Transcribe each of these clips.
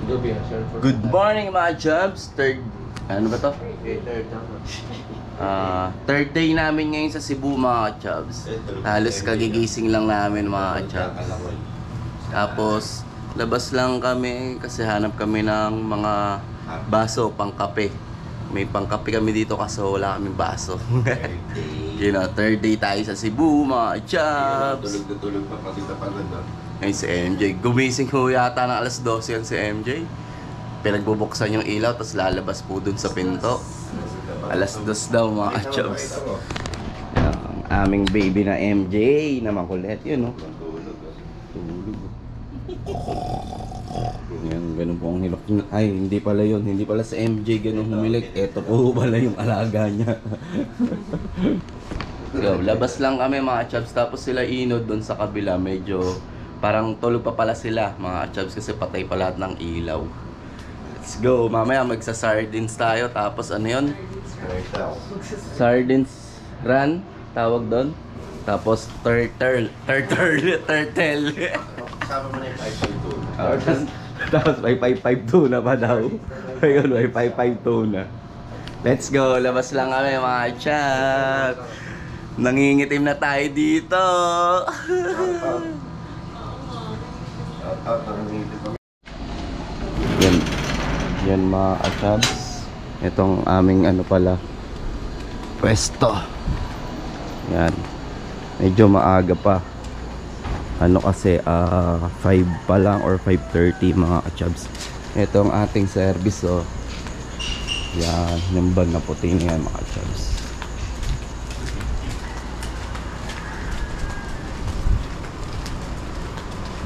Good morning mga chubs. Ano ba to? Third day namin ngayon sa Cebu mga chubs. Halos kagigising lang namin mga chubs. Tapos labas lang kami kasi hanap kami ng mga baso pang kape. May pang kape kami dito kasi wala kaming baso. You know, third day tayo sa Cebu mga chubs. Tulog na tulog pa pati pa doon. Ay si MJ, gumising ko yata ng alas 12 yan si MJ. Pinagbubuksan yung ilaw tapos lalabas po dun sa pinto. Alas 2 daw mga chubs. Ang aming baby na MJ na makulit yun, no? Tulog. Yan, ganun po ang hilok. Ay, hindi pala yun. Hindi pala sa MJ ganun humilik. Eto po pala yung alaga niya. So, labas lang kami mga chubs. Tapos sila inod dun sa kabila. Medyo parang tulog pa pala sila mga chubs kasi patay pa lahat ng ilaw. Let's go. Mamaya magsa-sardines tayo. Tapos ano yun? Sardines run. Tawag doon. Tapos turtle. Kasama mo na yung 552. Tapos may 552 na pa daw. Ayun, may 552 na. Let's go. Labas lang kami mga chubs. Nangingitim na tayo dito. Yan mga chubs. Itong aming ano pala pwesto. Yan. Medyo maaga pa. Ano kasi 5 pa lang or 5:30 mga chubs. Itong ating service oh. Yan, yung bag na puti na yan mga chubs.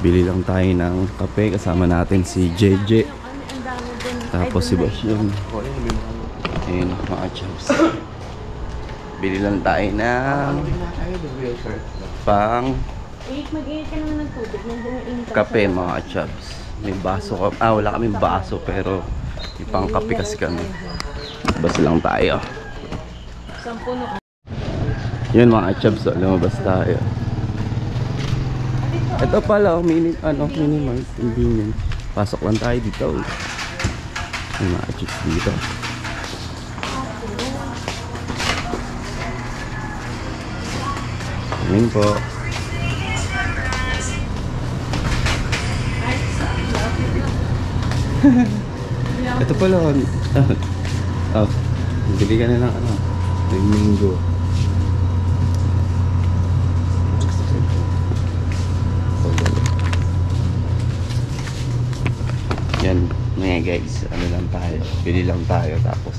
Bili lang tayo ng kape kasama natin si JJ. Tapos si Boss yun. Ayun mga chubs. Bili lang tayo ng pang kape mga chubs. May baso ka. Wala kaming baso pero may pang kape kasi kami. Bas lang tayo. Yun mga chubs, lumabas tayo. Ito pala, minimal, convenient. Pasok lang tayo dito. May mga chicks dito. Amin po. Ito pala, bili ka na ng mango. Yan, mga guys, ano lang tayo, bili lang tayo tapos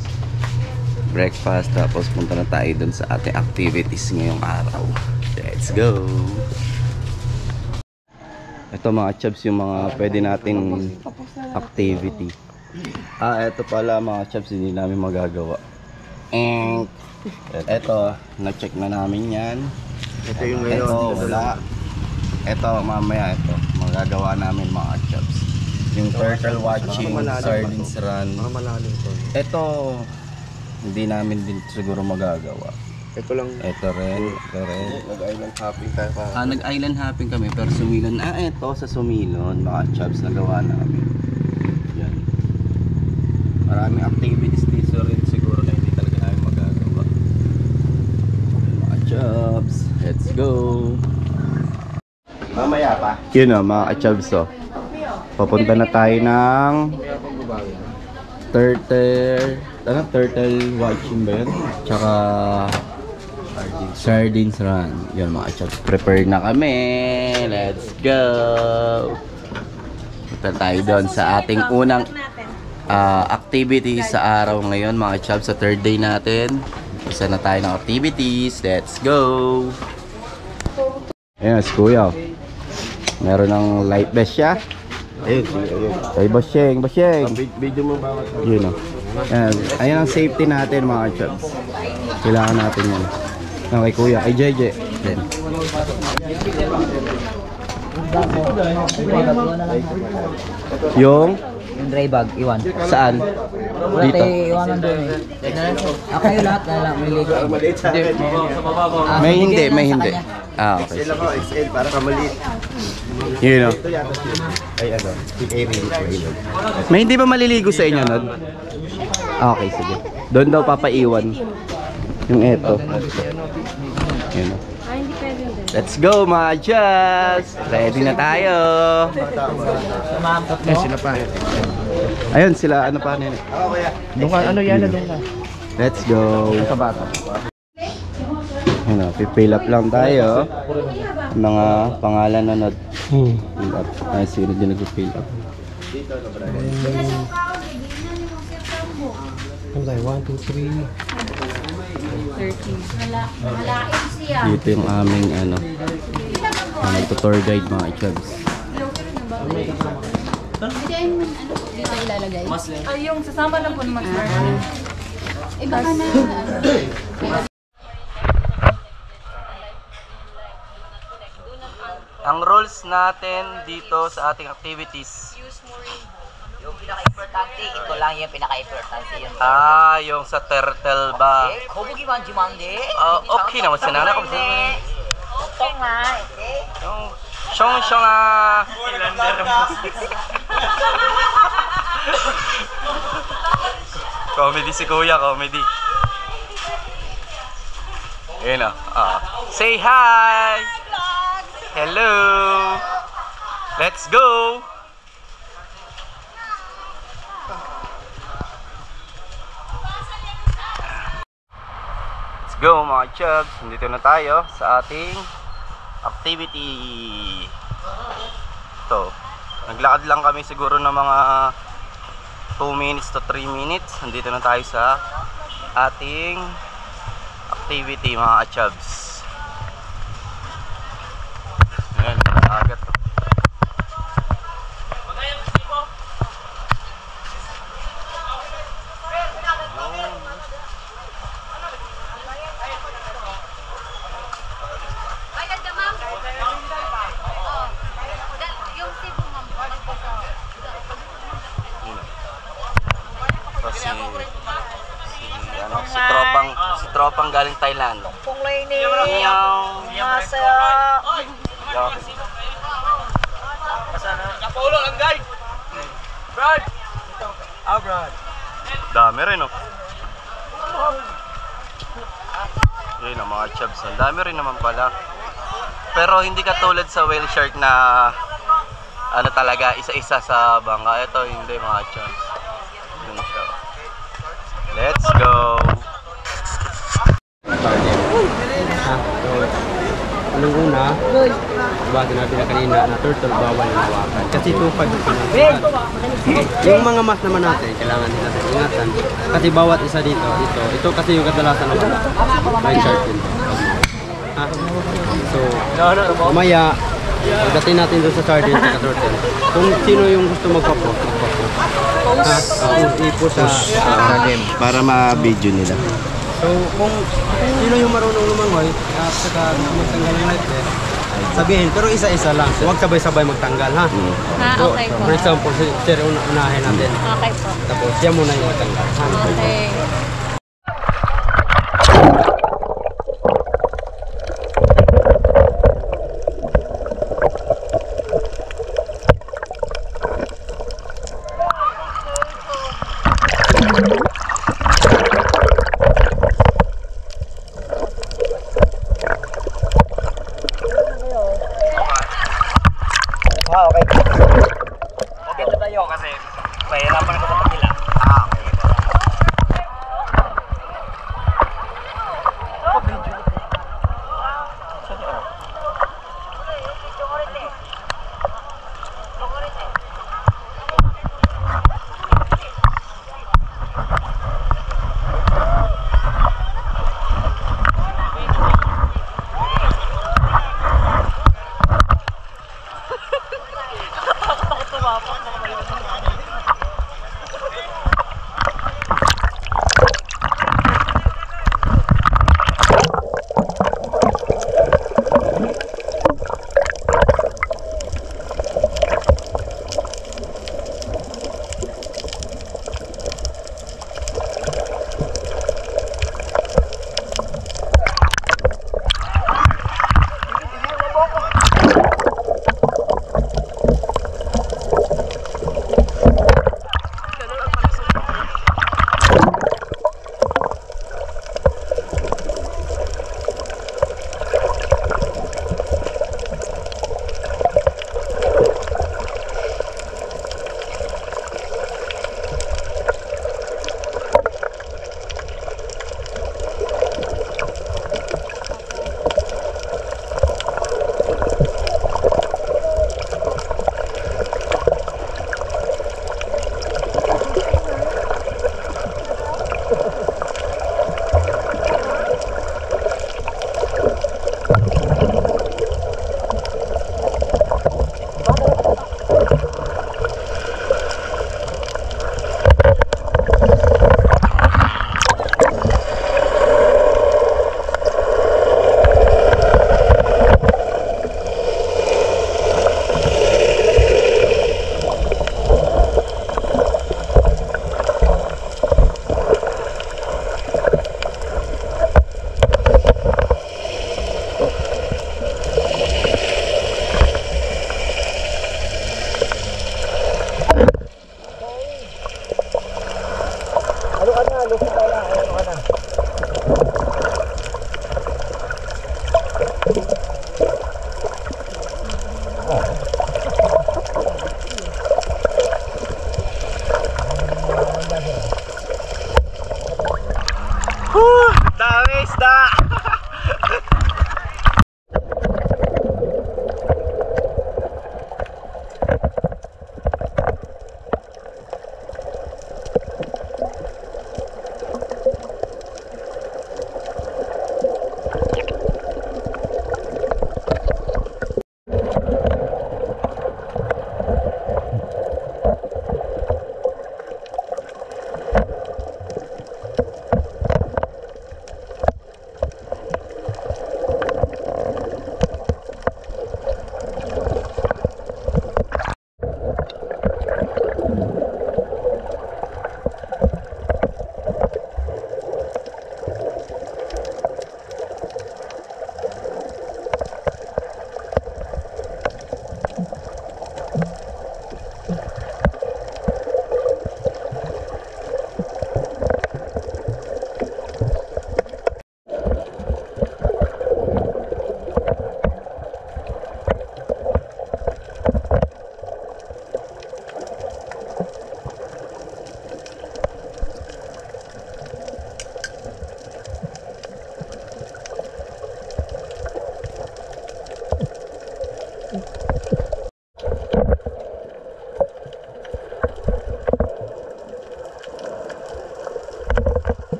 breakfast, tapos punta na tayo dun sa ating activities ngayong araw. Let's go! Ito mga chubs yung mga pwede nating activity. Ito pala mga chubs, hindi namin magagawa. Ito, na-check na namin yan. Ito yung ngayon. Ito, wala. Ito, mamaya ito, magagawa namin mga chubs. Yung turtle watching, sardines run. Ito, hindi namin din siguro magagawa. Ito lang. Ito rin. Nag-island hopping tayo pa. Nag-island hopping kami pero Sumilon. Ito sa Sumilon, mga chubs nagawa namin. Yan. Maraming activities dito rin siguro na hindi talaga namin magagawa. Mga chubs, let's go. Mamaya pa. Yun o, mga chubs o. Papunta na tayo ng turtle watching ba yun? Tsaka sardines run. Yun mga chubs. Prepare na kami. Let's go. Punta tayo doon sa ating unang activity sa araw ngayon mga chubs. Sa third day natin. Isa na tayo ng activities. Let's go. Ayan si Kuya. Meron ng light vest siya. Ayun. Ay, Basyeng. Video mo bawat. Yun o. Ayan ang safety natin mga chubs. Kailangan natin yan. Okay kuya, ay JJ. Yung dry bag, iwan. saan? Wala Dito. tayo iwanan doon eh. Kayo lahat na lang, may ligo. May hindi. Okay. XL ako, XL, para kamaliit. Yun o. Ito yata siya. Ay ano, ilog. May hindi ba maliligo sa inyo, Nod? Okay, sige. Doon daw papaiwan. Yung eto. Yun o. Hindi pwede din. Let's go mga Jazz! Ready na tayo! Sila pa. Ayun sila, ano pa nila? Doon ka, ano yan, doon ka. Let's go! Kabata. Yun o, pipill up lang tayo. Mga pangalan na Nod. Fill up. Ay, sino din nag-fill up? Ano tayo? 1, 2, 3. Dito yung aming ano, tour guide mga Jazz. Dito ilalagay. Yung sasama na po ng mag-start. Iba ka na. Ang rules natin dito sa ating activities. Yung pinaka-importante, ito lang yung pinaka-importante yun. Yung sa turtle ba? Kobugiman jimande. Okay naman sinana ko. Okay nga, eh. Yung syong ah. Comedy si Kuya, comedy. Ayun na. Say hi! Hello! Let's go! Let's go mga chubs! Nandito na tayo sa ating activity. Ito. Naglakad lang kami siguro ng mga 2 minutes to 3 minutes. Nandito na tayo sa ating activity mga chubs. Ayan, agad to. Si tropang galing Thailand. Pong lady. Meow. Kapaulo lang guys! Brad! Brad. Dami rin oh. Yun ang mga chubs. Ang dami rin naman pala. Pero hindi katulad sa whale shark na ano talaga isa-isa sa bangka. Ito hindi mga chubs. Yun siya. Let's go! Anong una, diba sinabi na kanina na turtle bawal na hawakan. Kasi 2.5 ang pinagsakan. Yung mga mas naman natin, kailangan din natin ingatan. Kasi bawat isa dito, ito kasi yung kadalasan na wala. May shark din. So, mamaya, pagdating natin doon sa sardine at turtle, kung sino yung gusto magpapo. Ipo sa sardine. Para ma-video nila. So, kung sino yung marunong lumangoy at saka magtanggal ng light vest, sabihin, pero isa-isa lang. Huwag sabay-sabay magtanggal, ha? So, Okay po. for example, sir, unahin natin. Okay po. Tapos, siya muna yung magtanggal. Ha? Okay. Okay na tayo kasi pahirapan ako sa pagkila.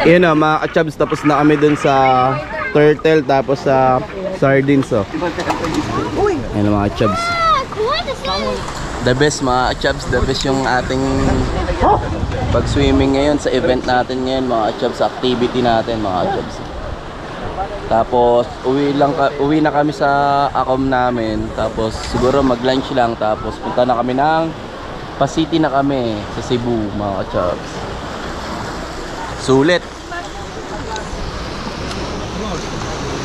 Yun o, mga kachabs, tapos na kami dun sa turtle, tapos sa sardines o. Yun mga kachabs. The best mga kachabs, the best yung ating pag-swimming ngayon sa event natin ngayon mga kachabs, sa activity natin mga kachabs. Tapos uwi na kami sa akom namin, tapos siguro mag-lunch lang, tapos punta na kami ng Pa-City na kami sa Cebu mga kachabs. Sulit.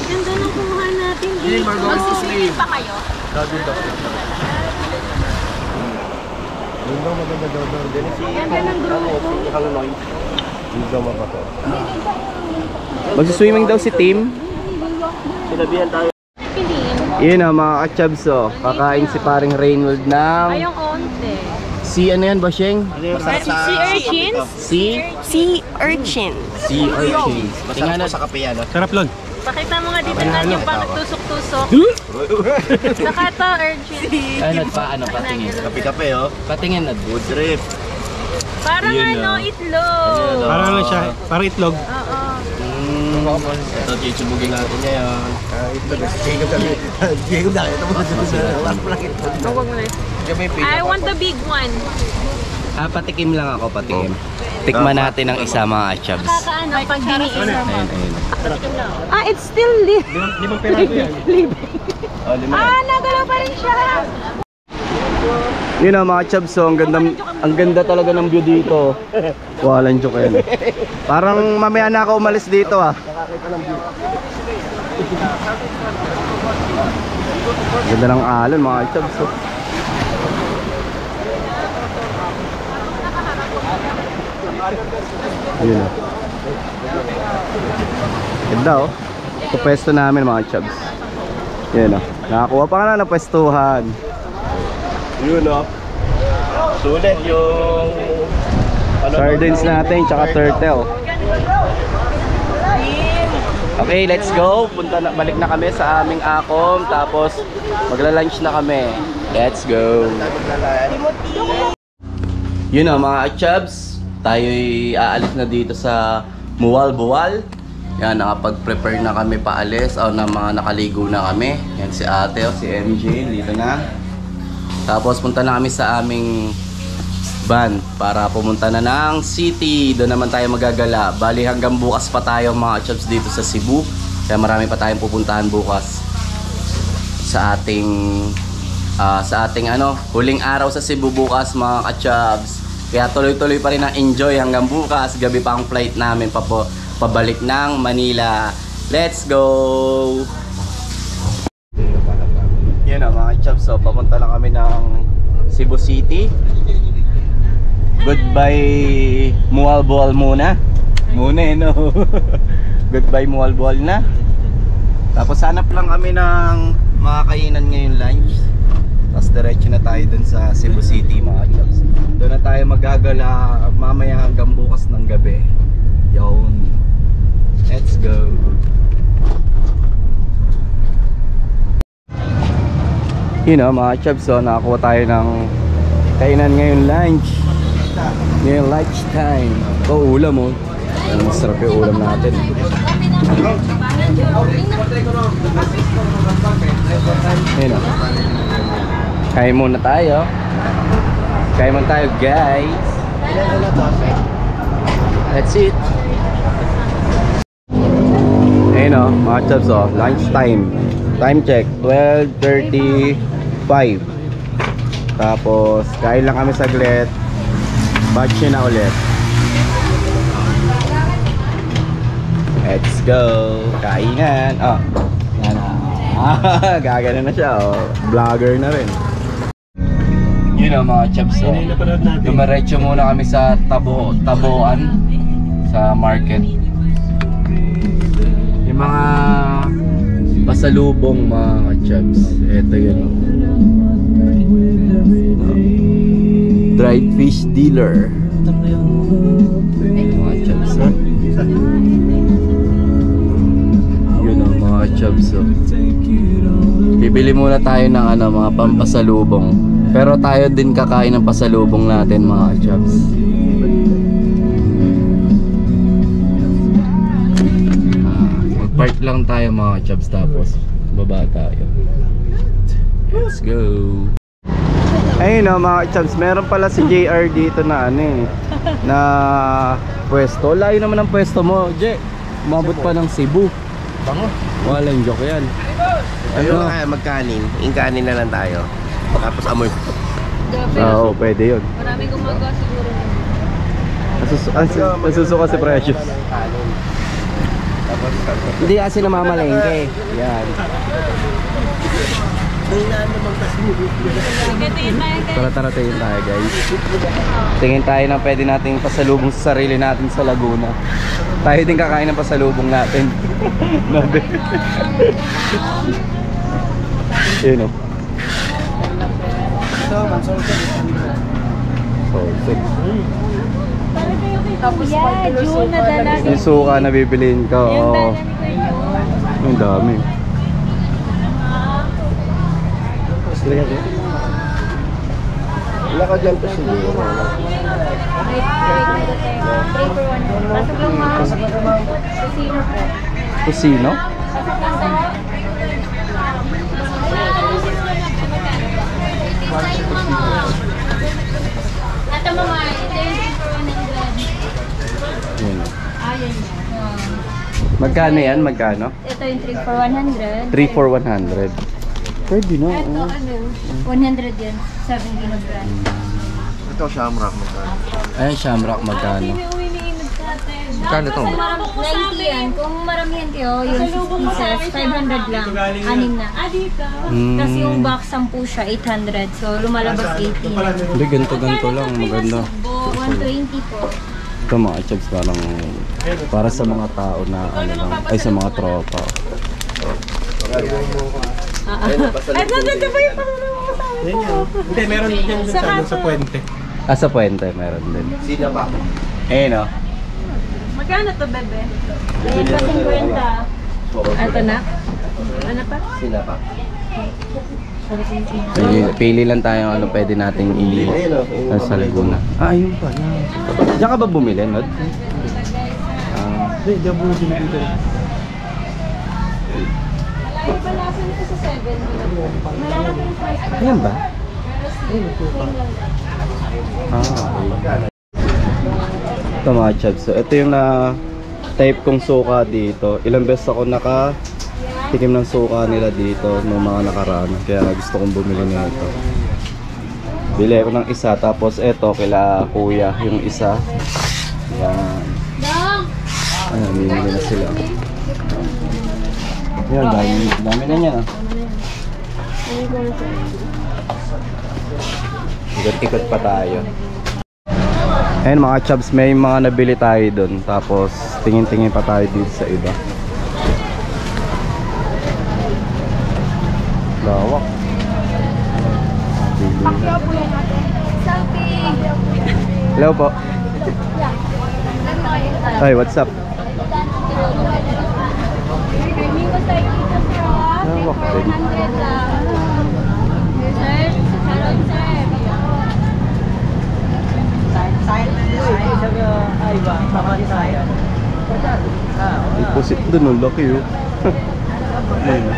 Ganda ng kumuha natin. Magsiswimming pa kayo? Ganda ng grupo. Magsiswimming daw si Tim. Sinabihan tayo. Yun o mga kachabs o. Kakain si paring Reynald ng Ayong onte. si ano yan, Bosheng? Sea urchins? Sea Urchin. urchins. Tingnan na sa Sarap lang. Pakita mo nga dito na yung pang tusok-tusok. Saka to, urchin. ano, patingin. Kape-kape oh. Patingin na. Good trip. Parang itlog. Parang ano siya, parang itlog. Oo. Ito, chichubugin natin ngayon. Huwag mo na. I want the big one. Patikim lang ako, patikim. Tikman natin ang isa mga kachabs. Kakaano, pag diniin. Ayun. It's still living. Limang peraso yan. Nagalaw pa rin siya. Yun o mga kachabs, so, ang ganda talaga ng view dito. Walang joke yan. Parang mamaya na ako umalis dito ah. Ganda ng alon mga kachabs. So. Yun o. Ganda o. Ito pwesto namin mga kachabs. Yun o. Nakakuha pa ka na ng pwestuhan. Yun oh. Sulit yung Sardines natin, tsaka turtle. Okay, let's go. Balik na kami sa aming akom. Tapos magla-lunch na kami. Let's go. Yun na mga kachabs, tayo'y aalis na dito sa Mualboal. Yan, nakapag-prepare na kami paalis. Na mga nakaligo na kami. Yan si ate, si MJ, dito na. Tapos punta na kami sa aming van para pumunta na ng city. Doon naman tayo magagala. Bali hanggang bukas pa tayo mga kachabs dito sa Cebu. Kaya marami pa tayong pupuntahan bukas sa ating huling araw sa Cebu bukas mga kachabs. Kaya tuloy-tuloy pa rin ang enjoy hanggang bukas. Gabi pa ang flight namin pabalik ng Manila. Let's go! Yun na mga kachabs, so papunta na kami ng Cebu City. Goodbye Mualboal muna. No? Goodbye Mualboal na. Tapos hanap lang kami ng mga kainan ngayon lunch. Tapos diretso na tayo dun sa Cebu City mga kachabs. Doon na tayo magagala mamaya hanggang bukas ng gabi. Yun. Let's go. Yun o mga kachabs, so nakakuha tayo ng kainan ngayon lunch. Ngayon lunch time. Ulam o. Ang masarap yung ulam natin. Yun o. Kain muna tayo. Kain muna tayo guys. That's it. Ayun o mga kachabs, o lunch time. Time check 12:35. Tapos kain lang kami saglit. Batch na ulit. Let's go. Kainan. Yan na. Gagana na siya. Vlogger na rin. Yun o mga chaps. Dumiretso muna kami sa Taboan sa market. Yung mga pasalubong mga chaps. Ito yun o. Dried fish dealer. Mga chaps o. Yun o mga chaps o. Bibili muna tayo ng mga pampasalubong. Pero tayo din kakain ng pasalubong natin mga chaps. Park lang tayo mga chubs tapos baba tayo. Let's go. Ayun o mga chubs, meron pala si JR dito na ano eh, na pwesto. Layo naman ang pwesto mo, J. Umabot pa ng Cebu. Bango. Walang joke yan. Ano kaya magkanin? Ingkanin na lang tayo. Tapos amoy. Oo, pwede yun. Maraming gumagawa siguro. Nasusuka si Precious. Hindi kasi namamalengke. Yan. Sige, tingin tayo guys. Tara tingin tayo guys. Tingin tayo na pwede nating pasalubong sa sarili natin sa Laguna. Tayo din kakain ng pasalubong natin. Nabe. Yun o. Tapos June na dala. Yung suka na bibiliin ka. Oo. Ang dami. Wala ka dyan pa siguro. Pasok lang mga kusino po. Kusino? Pasok lang sa Ito mga, ito yung 3 for 100. Yun. Ayan yan. Magkano yan? Magkano? Ito yung 3 for 100. 3 for 100. Pwede no? Ito ano, 100 yan. 7 kilogram. Ito shamrock magkano. Ayan, shamrock magkano? Magkano ito? 90 yan. Kung maramihan kayo, yung 6 pieces, 500 lang. Anim na. Tapos yung box 10 siya, 800. So lumalabas 80 yan. Hindi, ganito lang. Maganda. 120 po. Ito mga chubs parang para sa mga tao na ano lang, ay sa mga tropa. Ay, nandito ba yung pangunawa ko sa amin po? Hindi, meron dyan sa puente. Ah, sa puente meron din. Sino pa? Eh no. Magkano to, bebe? Ayan pa 50. Ito na? Ano pa? Sino pa? Pili lang tayo ano pwede nating sa Laguna. Ah, ayun pa. Diyan ka ba bumili, Nod? Hindi, diyan po dito. Malayo pa nasa nito sa 7. Malalaki yung price pa. Ayan ba? Ito mga chubs. So, ito yung na type kong suka dito. Ilang beses ako nakatikim ng suka nila dito nung mga nakaraan. Kaya gusto kong bumili nito. Bili ako ng isa. Tapos ito kila kuya yung isa. Yan. Ayan, bumili na sila. Yan, dami na niya. Ikot-ikot pa tayo. Ayun mga chubs, may mga nabili tayo doon. Tapos tingin-tingin pa tayo dito sa iba. Lawak. Selfie! Hello po. Hi, what's up? Lawak din. 100 lang. Sir, salon sir. Deposit doon, ang laki oh. Ayun.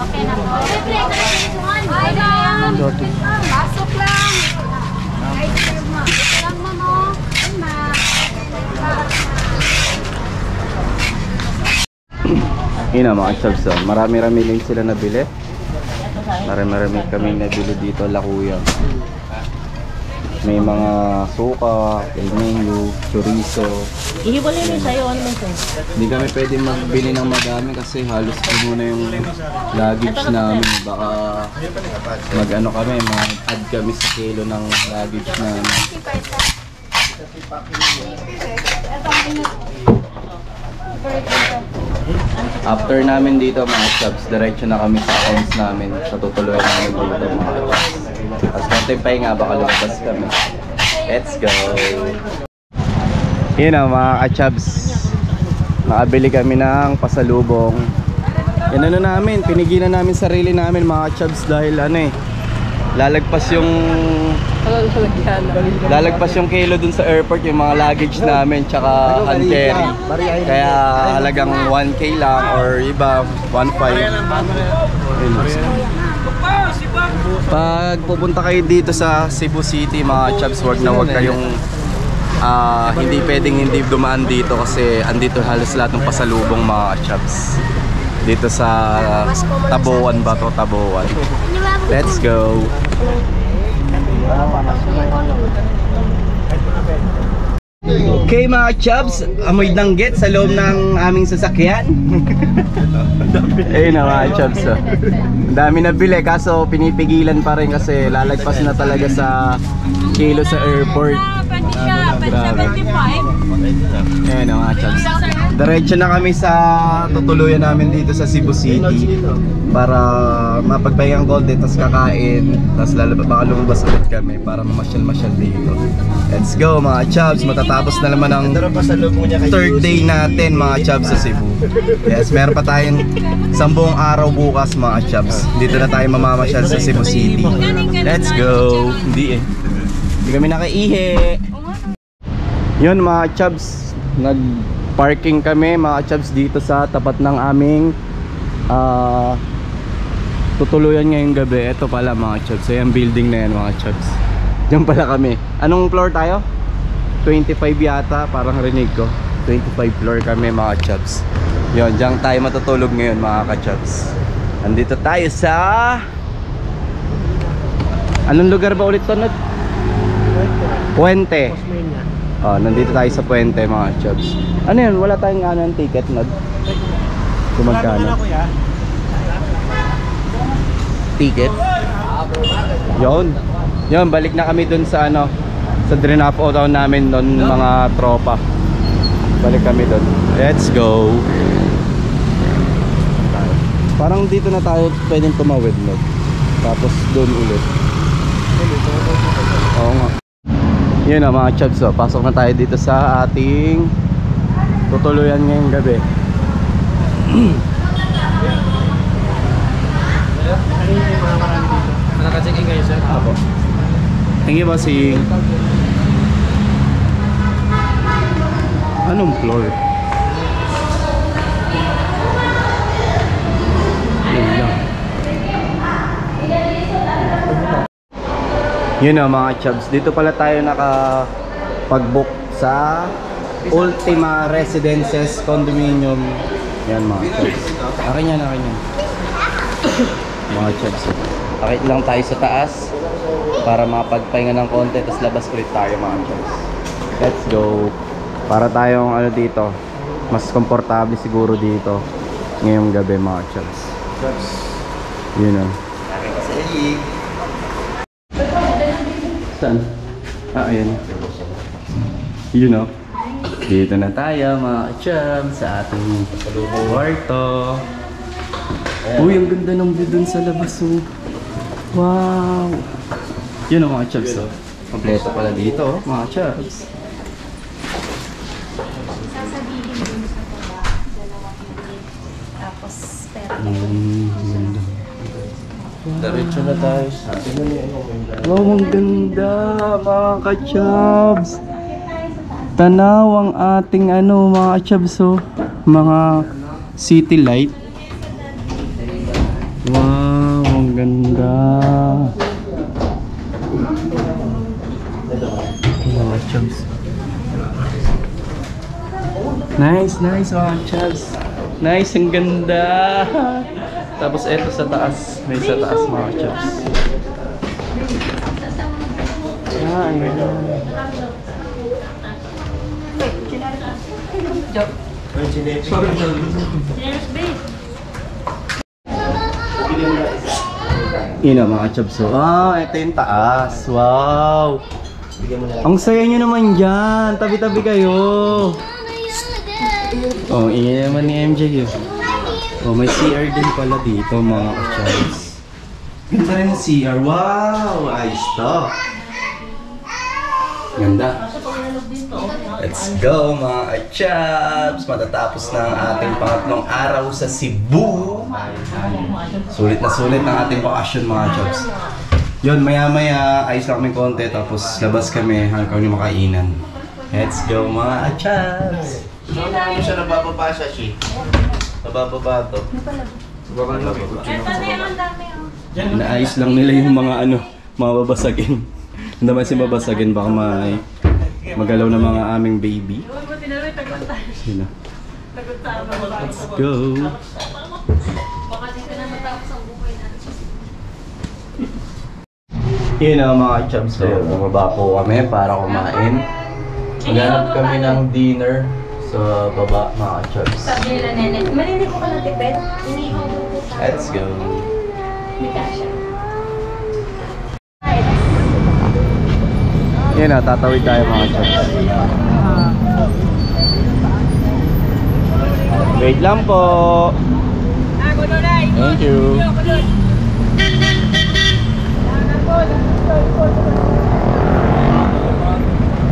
Okay na po. Pasok lang. Ay, ma. Lang mo mo. Ay, ma. Yun na mga chubs, marami-rami din sila nabili. Marami-rami kami nabili dito, Lakuyang. May mga suka, menu, chorizo. Ihiwalay na sa'yo. Ano man sa'yo? Hindi kami pwede magbili ng madami kasi halos puno na yung luggage namin. Baka mag-ano kami, mag-add kami sa kilo ng luggage namin. After namin dito mga chubs, diretso na kami sa accounts namin. Sa tutuloy namin dito mga chubs. Tapos konti pa nga, baka lumabas kami. Let's go! Yun na mga ka-chubs. Nakabili kami ng pasalubong. Yan ano namin, pinigilan namin sarili namin mga chubs dahil ano eh, lalagpas yung kilo dun sa airport, yung mga luggage namin tsaka hand carry. Kaya halagang 1K lang or iba 1.5. Pag pupunta kayo dito sa Cebu City mga chubs, wag kayong hindi pwedeng hindi dumaan dito kasi andito halos lahat ng pasalubong mga chubs. Dito sa Taboan ba to? Taboan. Let's go. Okay mga chubs, amoy danggit sa loob ng aming sasakyan. Ayun na mga chubs. Ang dami na bili kaso pinipigilan pa rin kasi lalagpas na talaga sa kilo sa airport. Ayun na mga chubs. Diretso na kami sa tutuluyan namin dito sa Cebu City para mapagpahingang konti, tapos kakain, tapos baka lumabas ulit kami para mamasyal-masyal dito. Let's go mga chubs, matatapos na naman ang third day natin mga chubs sa Cebu. Yes, meron pa tayong 10 araw bukas mga chubs. Dito na tayo mamamasyal sa Cebu City. Let's go. Hindi kami nakaihi. Yun mga chubs, nag-parking kami mga chubs dito sa tapat ng aming tutuluyan ngayong gabi. Ito pala mga chubs, yung building na yan mga chubs. Diyan pala kami. Anong floor tayo? 25 yata, parang rinig ko. 25 floor kami mga chubs. Yun, diyan tayo matutulog ngayon mga ka-chubs. Andito tayo sa... Anong lugar ba ulit to? Puente. Oh, nandito tayo sa Puente mga chubs. Ano yun? Wala tayong anong ticket, Nod? Kumagkano? Ticket? Yun. Yun, balik na kami dun sa ano, sa drinapo down namin doon mga tropa. Balik kami dun. Let's go. Parang dito na tayo pwedeng tumawid, Nod. Tapos dun ulit. Oo nga. Yun na mga chubs, pasok na tayo dito sa ating tutuluyan ngayong gabi. Nakaka-check-in kayo sir? Apo. Thank you bossing. Anong floor? Yun lang. Yun na mga chubs, dito pala tayo nakapag-book sa Ultima Residences Condominium. Yan mga chubs. Akin yan. Mga chubs. Akit lang tayo sa taas para makapagpahinga ng konti, tapos labas ulit tayo mga chubs. Let's go. Para tayong ano dito, mas komportable siguro dito ngayong gabi mga chubs. Yun na. Saan? Ayan. You know. Dito na tayo mga chubs sa ating kwarto. Uy, ang ganda ng view dun sa labas. Wow. Yun mga chubs. Kompleto pala dito mga chubs. Sasabihin dun sa baba, 2 unit. Tapos, pero Ganda. Diretso na tayo sa wow, ang ganda mga ka-chubs. Tanaw ang ating ano mga ka-chubs, mga city light. Wow, ang ganda. Mga ka-chubs. Nice mga ka-chubs. Nice, ang ganda. Tapos eto sa taas, may sa taas mga chubs. Ayan. Yun na mga chubs. Ito yung taas. Wow. Ang saya nyo naman dyan. Tabi-tabi kayo. Oh, ingin naman ni MJ yun. Oh, may CR din pala dito mga ka-chubs. Ganda rin ang CR. Wow! Ayos to. Ganda. Let's go mga chaps! Matatapos na ang ating pangatlong araw sa Cebu. Sulit na sulit ang ating bakasyon mga chaps. Yun, maya-maya ayos lang kami konti tapos labas kami hanggang kami makainan. Let's go mga chaps! Ano siya nabababa siya, Shi? Nabababa to. Inaayos lang nila yung mga mga babasagin. Hindi naman si babasagin, baka magalaw na mga aming baby. Sino? Let's go! Yun ang mga chubs. So, bumaba po kami para kumain. Maghanap kami ng dinner sa baba mga chubs. Sabi nila nene, malili ko ka na tipid. Let's go! Yun na, tatawid tayo mga chubs. Wait lang po! Thank you!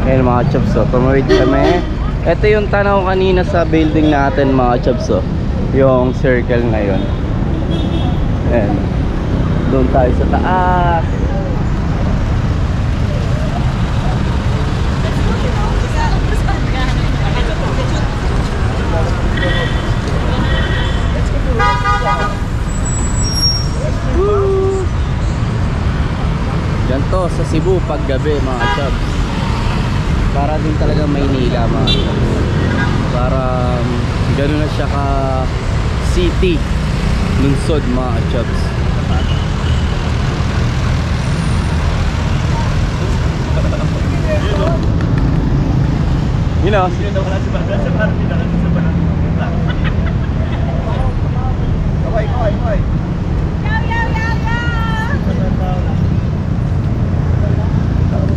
Ayan mga chubs, tumawid kami. Ito yung tanaw kanina sa building natin mga chubs, yung circle na yun. Ayan. Doon tayo sa taas. Ganto sa Cebu paggabi mga chubs. Para din talaga Maynila mga chubs. Para gano'n na siya ka city lungsod mga chubs. You know,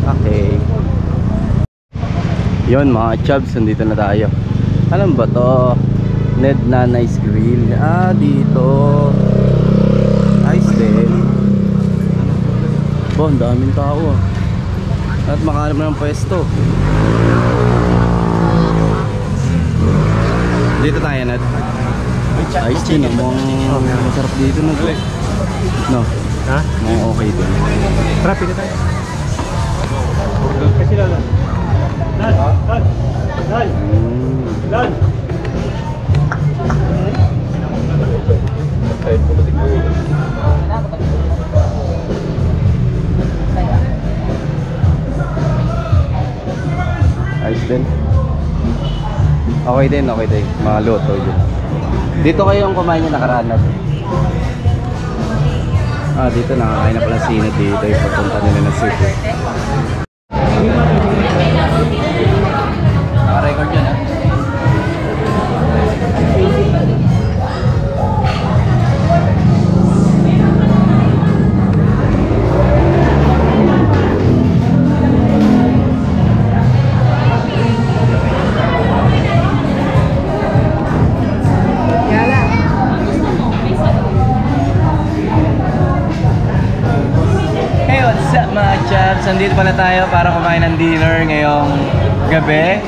okay. Yun mga chubs, nandito na tayo. Alam ba to? Ned Nanay's Grill. Dito. Ayos din. Ang daming tao at makahanap na ng pwesto. Dito tayo, Ned. Ayos din. Masarap dito na to. No? Ha? Okay din. Tara, pili tayo. Kasi lang. Dan. Ayos din. Okay din. Mga luto yun. Dito kayo ang kumain yung nakaraan natin. Dito nakakain na pala sino dito. Yung pagpunta nila ng Cebu. Naka-record yun ha? Nandito pala tayo para kumain ng dinner ngayong gabi.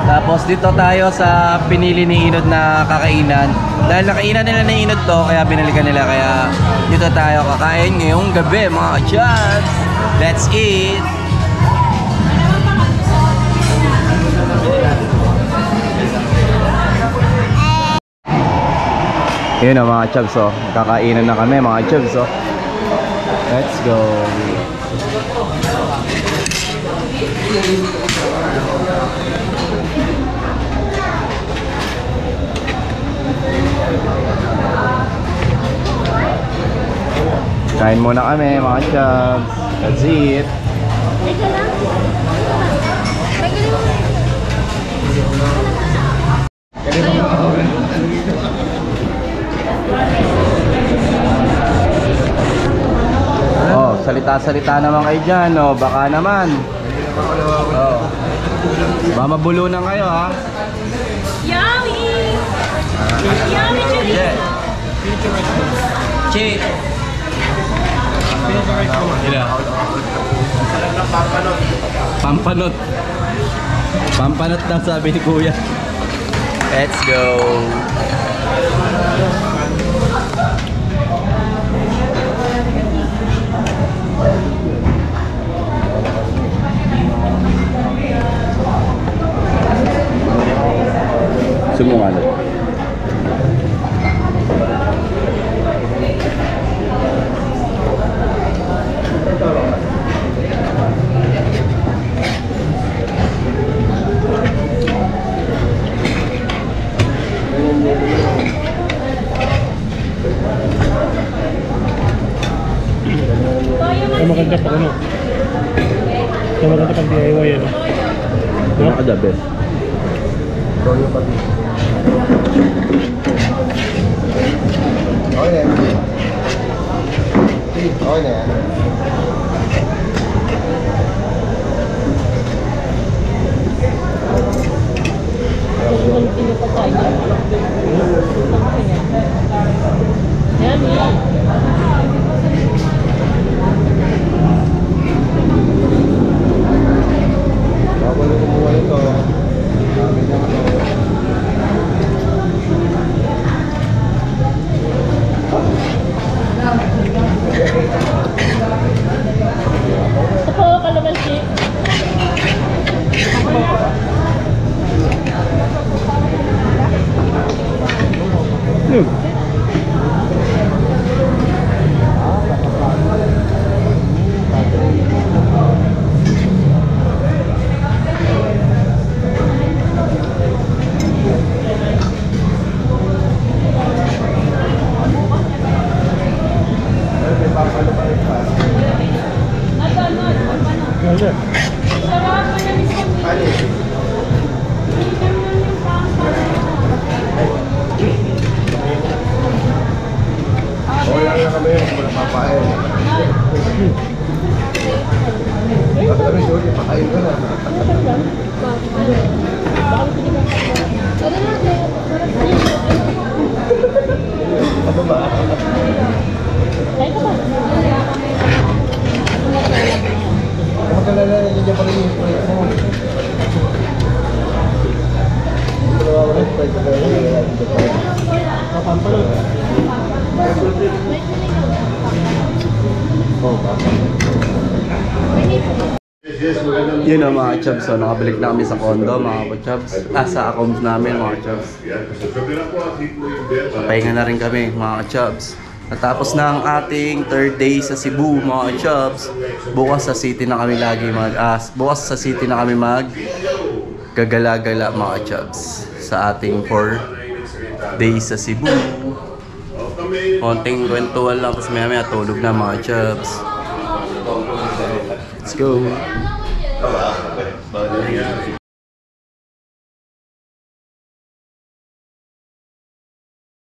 Tapos dito tayo sa pinili ni Inod na kakainan. Dahil nakainan nila ni Inod to, kaya binalikan nila. Kaya dito tayo kakain ngayong gabi mga chats. Let's eat! Yun o mga chubs, kakainan na kami mga chubs. Let's go! Kain muna kami mga chubs. That's it. Salita-salita naman kayo dyan, baka naman. Baka mabulunan kayo ha. Yummy! Yummy chili! Chi! Pampanot. Pampanat lang sabi ni Kuya. Let's go. Sumungan. Ay, maganda pag ano. Ay, maganda pag DIY ano. Ano ka the best? Okay na yan. Okay na yan. Bawal na kumuha nito. Dami na ano. Wala na kami yung mga papain. Kami doon, ipakain ka na. Ano ba? Magkalala na niya pa rin yung sprite mo. Wala na sprite mo. Yun o mga chubs, so nakabalik na kami sa condo mga chubs. Sa accounts namin mga chubs. Pahinga na rin kami mga chubs. Natapos na ang ating third day sa Cebu mga chubs. Bukas sa city na kami bukas sa city na kami gagala-gala mga chubs sa ating 4 days sa Cebu. Konting kwentuhan lang, tapos maya tulog na mga chubs. Let's go.